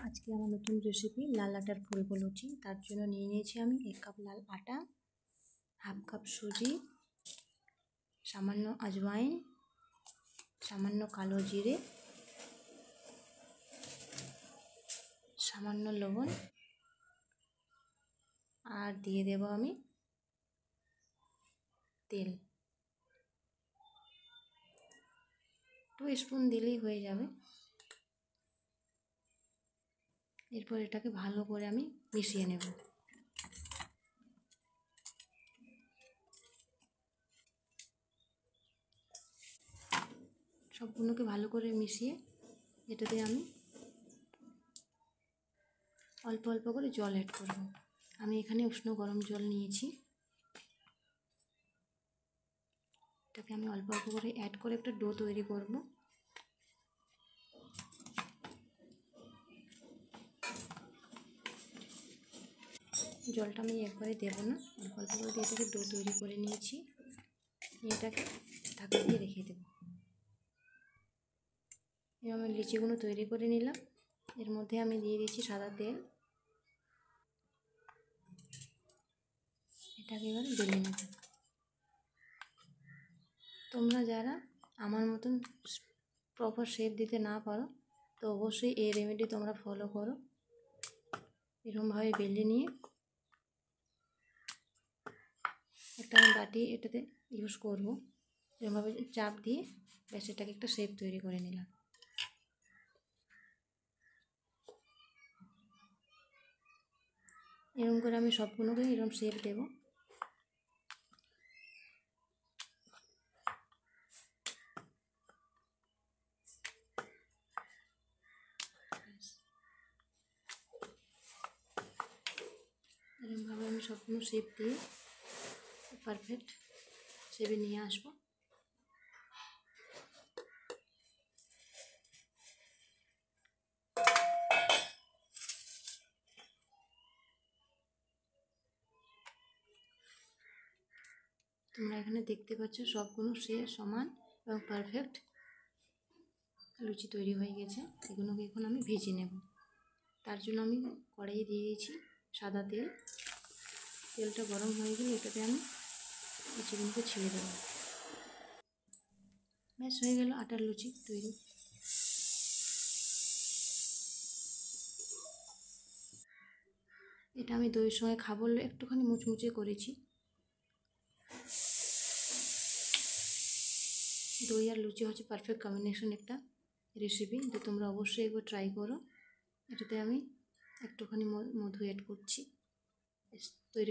আজকে আমার নতুন রেসিপি লাল আটার ফুলকো লুচি। তার জন্য নিয়ে নিয়েছি আমি 1 কাপ লাল আটা, হাফ কাপ সুজি, সামান্য আজওয়াইন, সামান্য কালো জিরে, সামান্য লবণ, আর দিয়ে দেব আমি তেল। 2 স্পুন দিলেই হয়ে যাবে। এরপর এটাকে ভালো করে আমি মিশিয়ে নেব। সবগুলোকে ভালো করে মিশিয়ে এটাতে আমি অল্প অল্প করে জল অ্যাড করব। আমি এখানে উষ্ণ গরম জল নিয়েছি। এটাকে আমি অল্প অল্প করে অ্যাড করে একটা ডো তৈরি করব। জলটা আমি একবারে দেব না, অল্প অল্প করে দিয়ে এটাকে ডো তৈরি করে নিয়েছি। এটাকে ঢাকা দিয়ে রেখে দেব। এবার আমি লিচিগুলো তৈরি করে নিলাম। এর মধ্যে আমি দিয়ে দিচ্ছি সাদা তেল। এটাকে এবার বেলে নেব। তোমরা যারা আমার মতন প্রপার শেপ দিতে না পারো তো অবশ্যই এই রেমেডি তোমরা ফলো করো। এরকমভাবে বেলে নিয়ে একটা আমি বাটি এটাতে ইউজ করব। এরকমভাবে চাপ দিয়ে ব্যাস এটাকে একটা শেপ তৈরি করে নিলাম। এরকম করে আমি সবগুলোকে এরকম শেপ দেব। এরকমভাবে আমি সবগুলো শেপ দিয়ে পারফেক্ট শেপে নিয়ে আসবো। তোমরা এখানে দেখতে পাচ্ছ সবগুলো সমান এবং পারফেক্ট লুচি তৈরি হয়ে গেছে। এগুলোকে এখন আমি ভেজে নেব। তার জন্য আমি কড়াইয়ে দিয়ে দিয়েছি সাদা তেল। তেলটা গরম হয়ে গেলে এটাতে আমি লুচিগুলোকে ছেড়ে দেবো। ব্যাস হয়ে গেল আটার লুচি তৈরি। এটা আমি দইয়ের সঙ্গে খাবো বলে একটুখানি মুচমুচে করেছি। দই আর লুচি হচ্ছে পারফেক্ট কম্বিনেশন একটা রেসিপি, তো তোমরা অবশ্যই একবার ট্রাই করো। এটাতে আমি একটুখানি মধু অ্যাড করছি। তৈরি